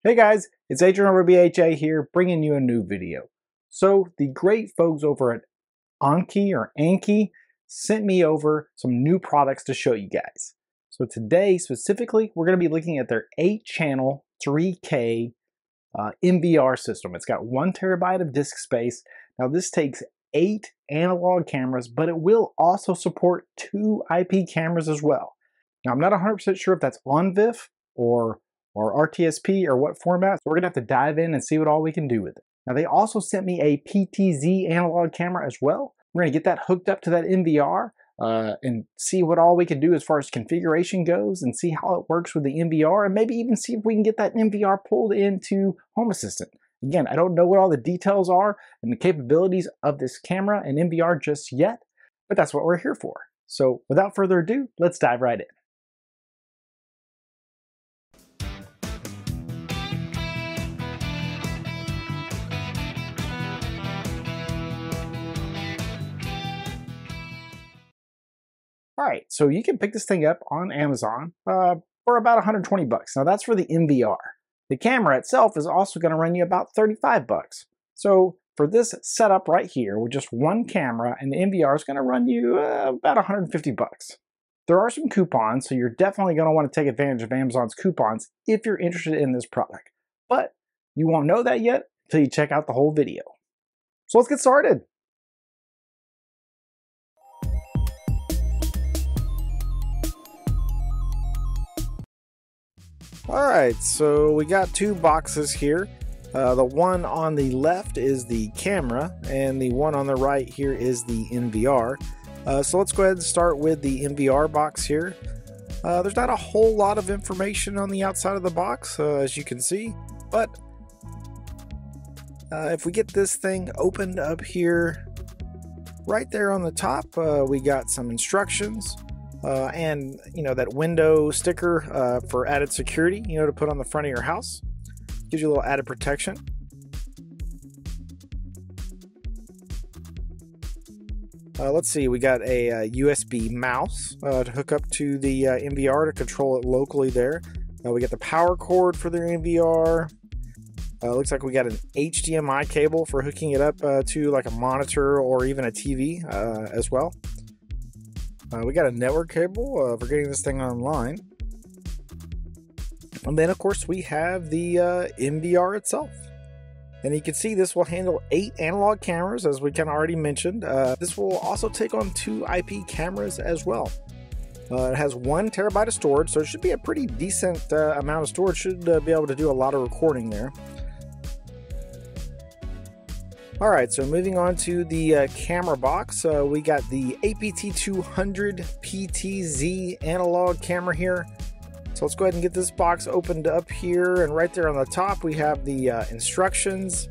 Hey guys, it's Adrian over BHA here, bringing you a new video. So the great folks over at Annke sent me over some new products to show you guys. So today specifically, we're going to be looking at their 8-channel 3K NVR system. It's got 1 terabyte of disk space. Now this takes 8 analog cameras, but it will also support 2 IP cameras as well. Now I'm not 100% sure if that's on VIF or RTSP or what format, so we're gonna have to dive in and see what all we can do with it. Now they also sent me a PTZ analog camera as well. We're gonna get that hooked up to that NVR and see what all we can do as far as configuration goes and see how it works with the NVR and maybe even see if we can get that NVR pulled into Home Assistant. Again, I don't know what all the details are and the capabilities of this camera and NVR just yet, but that's what we're here for. So without further ado, let's dive right in. All right, so you can pick this thing up on Amazon for about 120 bucks. Now that's for the NVR. The camera itself is also going to run you about 35 bucks. So for this setup right here with just 1 camera and the NVR is going to run you about 150 bucks. There are some coupons, so you're definitely going to want to take advantage of Amazon's coupons if you're interested in this product. But you won't know that yet until you check out the whole video. So let's get started. Alright, so we got 2 boxes here. The one on the left is the camera, and the one on the right here is the NVR. So let's go ahead and start with the NVR box here. There's not a whole lot of information on the outside of the box, as you can see, but if we get this thing opened up here, right there on the top, we got some instructions. And that window sticker for added security, to put on the front of your house. Gives you a little added protection. Let's see, we got a USB mouse to hook up to the NVR to control it locally there. We got the power cord for the NVR. Looks like we got an HDMI cable for hooking it up to like a monitor or even a TV as well. We got a network cable for getting this thing online. And then, of course, we have the NVR itself. And you can see this will handle 8 analog cameras, as we kind of already mentioned. This will also take on 2 IP cameras as well. It has 1 terabyte of storage, so it should be a pretty decent amount of storage. Should be able to do a lot of recording there. Alright, so moving on to the camera box, we got the APT200 PTZ analog camera here. So let's go ahead and get this box opened up here, and right there on the top we have the instructions,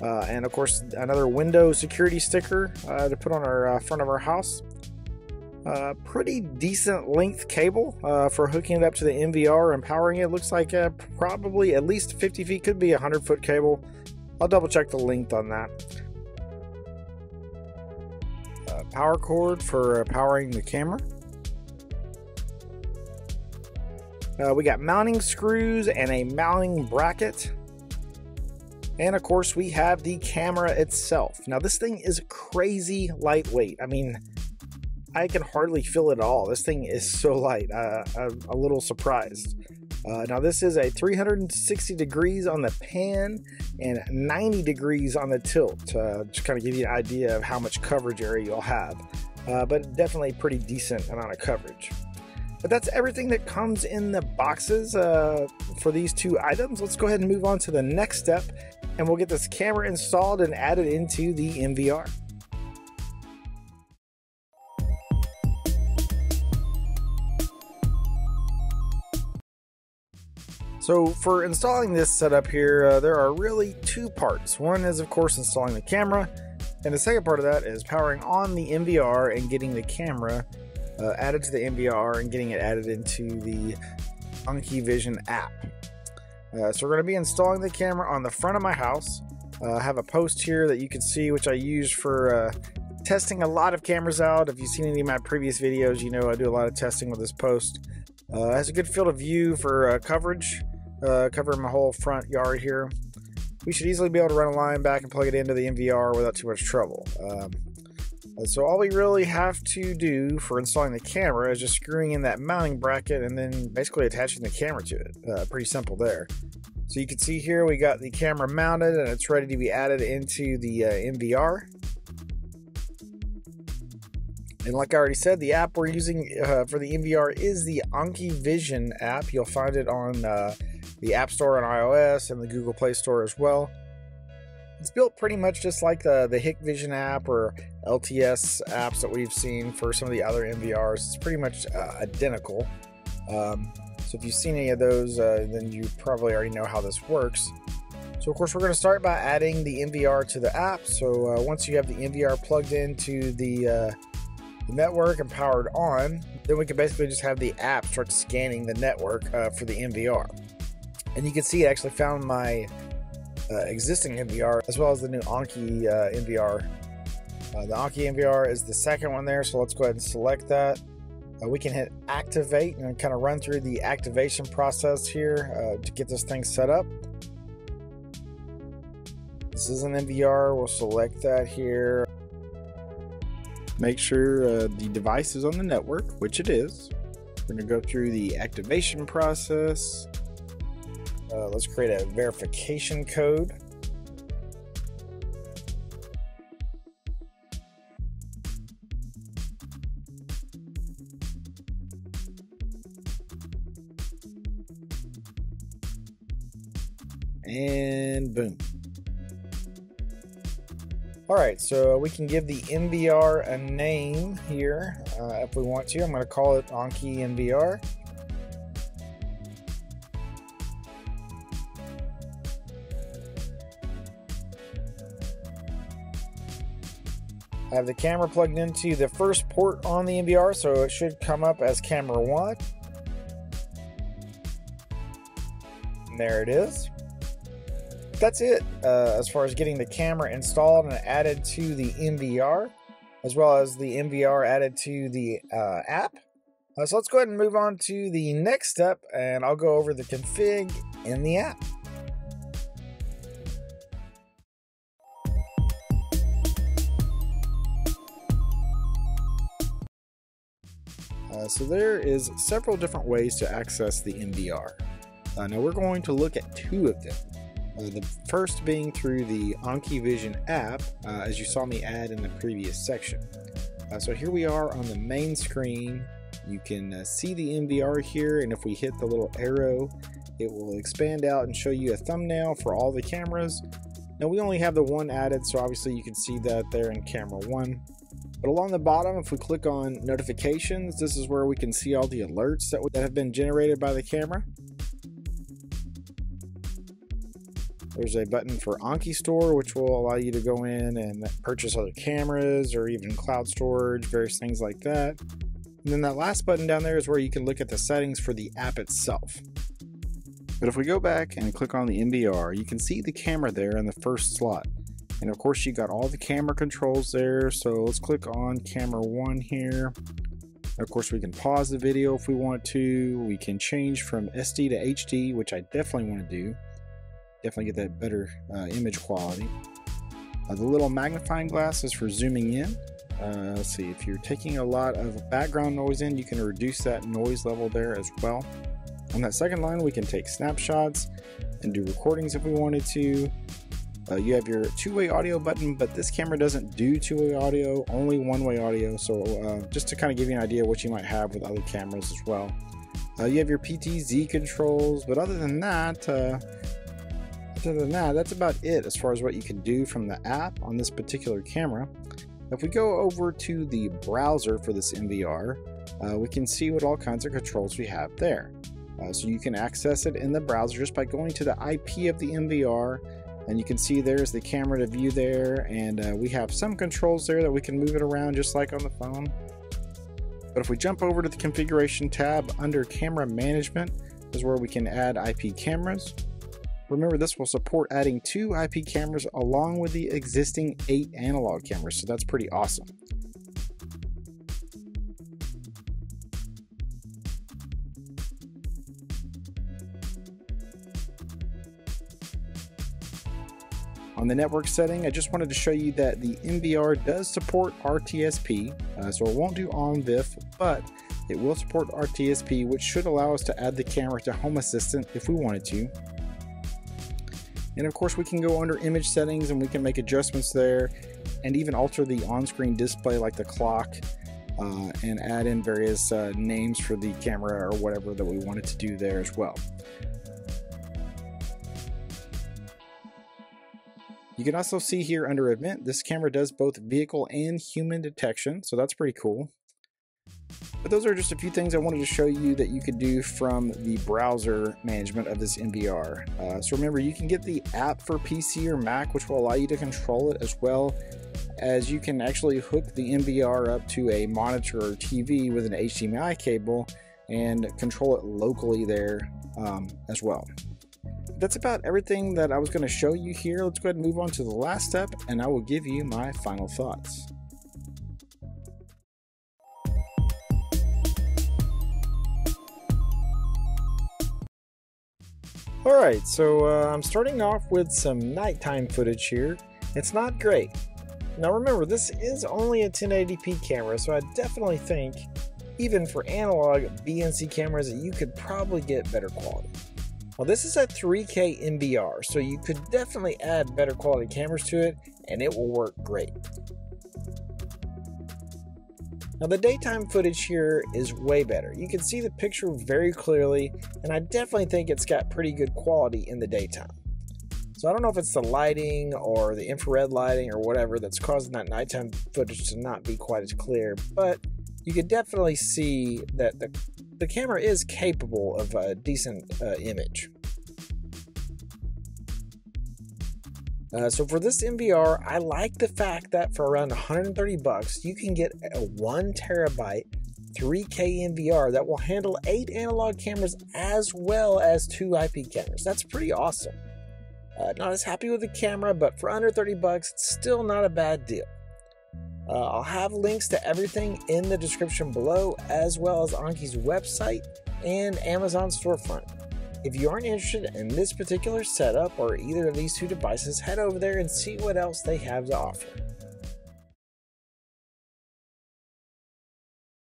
and of course another window security sticker to put on our front of our house. Pretty decent length cable for hooking it up to the NVR and powering it. Looks like probably at least 50 feet, could be a 100-foot cable. I'll double check the length on that. Power cord for powering the camera. We got mounting screws and a mounting bracket. And of course we have the camera itself. Now this thing is crazy lightweight. I mean, I can hardly feel it at all. This thing is so light. I'm a little surprised. Now this is a 360 degrees on the pan and 90 degrees on the tilt, just kind of give you an idea of how much coverage area you'll have, but definitely a pretty decent amount of coverage. But that's everything that comes in the boxes for these 2 items. Let's go ahead and move on to the next step, and we'll get this camera installed and added into the NVR. So for installing this setup here, there are really 2 parts. One is, of course, installing the camera, and the second part of that is powering on the NVR and getting the camera added to the NVR and getting it added into the Annke Vision app. So we're going to be installing the camera on the front of my house. I have a post here that you can see, which I use for testing a lot of cameras out. If you've seen any of my previous videos, you know I do a lot of testing with this post. It has a good field of view for coverage. covering my whole front yard here. We should easily be able to run a line back and plug it into the NVR without too much trouble. So all we really have to do for installing the camera is just screwing in that mounting bracket and then basically attaching the camera to it. Pretty simple there. So you can see here we got the camera mounted and it's ready to be added into the NVR. And like I already said, the app we're using for the NVR is the Annke Vision app. You'll find it on the App Store on iOS and the Google Play Store as well. It's built pretty much just like the Hikvision app or LTS apps that we've seen for some of the other NVRs. It's pretty much identical. So if you've seen any of those, then you probably already know how this works. So of course we're going to start by adding the NVR to the app. So once you have the NVR plugged into the network and powered on, then we can basically just have the app start scanning the network for the NVR. And you can see it actually found my existing NVR as well as the new Annke NVR. The Annke NVR is the second one there, so let's go ahead and select that. We can hit activate and kind of run through the activation process here to get this thing set up. This is an NVR, we'll select that here. Make sure the device is on the network, which it is. We're going to go through the activation process. Let's create a verification code. And boom. Alright, so we can give the NVR a name here if we want to. I'm going to call it Annke NVR. I have the camera plugged into the first port on the NVR, so it should come up as camera 1. And there it is. That's it as far as getting the camera installed and added to the NVR, as well as the NVR added to the app. So let's go ahead and move on to the next step, and I'll go over the config in the app. So there is several different ways to access the NVR. Now we're going to look at 2 of them. The first being through the Annke Vision app, as you saw me add in the previous section. So here we are on the main screen. You can see the NVR here, and if we hit the little arrow, it will expand out and show you a thumbnail for all the cameras. Now we only have the one added, so obviously you can see that there in camera 1. But along the bottom, if we click on notifications, this is where we can see all the alerts that have been generated by the camera. There's a button for Annke Store, which will allow you to go in and purchase other cameras or even cloud storage, various things like that. And then that last button down there is where you can look at the settings for the app itself. But if we go back and click on the NVR, you can see the camera there in the first slot. And of course you got all the camera controls there, so let's click on camera 1 here. And of course we can pause the video if we want to. We can change from SD to HD, which I definitely want to do. Definitely get that better image quality. The little magnifying glass is for zooming in. Let's see, if you're taking a lot of background noise in, you can reduce that noise level there as well. On that second line, we can take snapshots and do recordings if we wanted to. You have your two-way audio button, but this camera doesn't do two-way audio, only one-way audio. So just to kind of give you an idea of what you might have with other cameras as well. You have your PTZ controls, but other than that, that's about it as far as what you can do from the app on this particular camera. If we go over to the browser for this NVR, we can see what all kinds of controls we have there. So you can access it in the browser just by going to the IP of the NVR, and you can see there's the camera to view there, and we have some controls there that we can move it around just like on the phone. But if we jump over to the configuration tab under camera management, is where we can add IP cameras. Remember, this will support adding 2 IP cameras along with the existing 8 analog cameras, so that's pretty awesome. On the network setting, I just wanted to show you that the NVR does support RTSP, so it won't do OnVIF, but it will support RTSP, which should allow us to add the camera to Home Assistant if we wanted to. And of course we can go under image settings and we can make adjustments there and even alter the on-screen display like the clock and add in various names for the camera or whatever that we wanted to do there as well. You can also see here under event, this camera does both vehicle and human detection, so that's pretty cool. But those are just a few things I wanted to show you that you could do from the browser management of this NVR. So remember, you can get the app for PC or Mac, which will allow you to control it, as well as you can actually hook the NVR up to a monitor or TV with an HDMI cable and control it locally there as well. That's about everything that I was going to show you here. Let's go ahead and move on to the last step, and I will give you my final thoughts. Alright, so I'm starting off with some nighttime footage here. It's not great. Now remember, this is only a 1080p camera, so I definitely think, even for analog BNC cameras, that you could probably get better quality. Well, this is a 3K NVR, so you could definitely add better quality cameras to it, and it will work great. Now the daytime footage here is way better. You can see the picture very clearly, and I definitely think it's got pretty good quality in the daytime. So I don't know if it's the lighting or the infrared lighting or whatever that's causing that nighttime footage to not be quite as clear, but you can definitely see that the camera is capable of a decent image. So for this NVR, I like the fact that for around 130 bucks, you can get a 1 terabyte 3K NVR that will handle 8 analog cameras as well as 2 IP cameras. That's pretty awesome. Not as happy with the camera, but for under 30 bucks, it's still not a bad deal. I'll have links to everything in the description below, as well as Annke's website and Amazon storefront. If you aren't interested in this particular setup or either of these two devices, head over there and see what else they have to offer.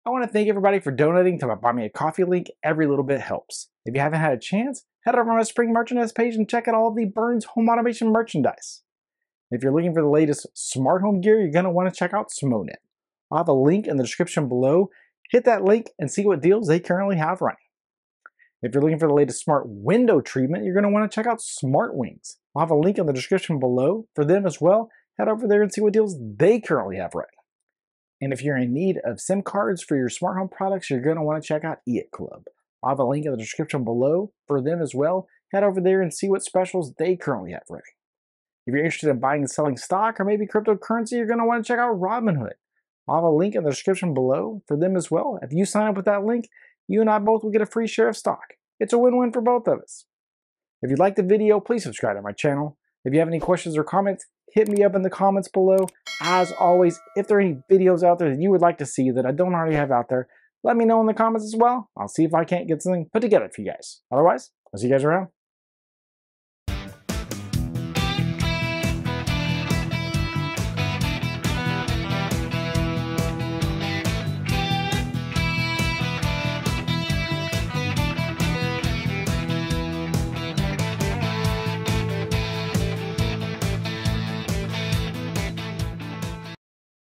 I want to thank everybody for donating to my Buy Me a Coffee link. Every little bit helps. If you haven't had a chance, head over on my spring merchandise page and check out all of the Burns home automation merchandise. If you're looking for the latest smart home gear, you're going to want to check out Smonet. I'll have a link in the description below. Hit that link and see what deals they currently have running. If you're looking for the latest smart window treatment, you're going to want to check out Smartwings. I'll have a link in the description below for them as well. Head over there and see what deals they currently have running. And if you're in need of SIM cards for your smart home products, you're going to want to check out EIT Club. I'll have a link in the description below for them as well. Head over there and see what specials they currently have running. If you're interested in buying and selling stock or maybe cryptocurrency, you're going to want to check out Robinhood. I'll have a link in the description below for them as well. If you sign up with that link, you and I both will get a free share of stock. It's a win-win for both of us. If you liked the video, please subscribe to my channel. If you have any questions or comments, hit me up in the comments below. As always, if there are any videos out there that you would like to see that I don't already have out there, let me know in the comments as well. I'll see if I can't get something put together for you guys. Otherwise, I'll see you guys around.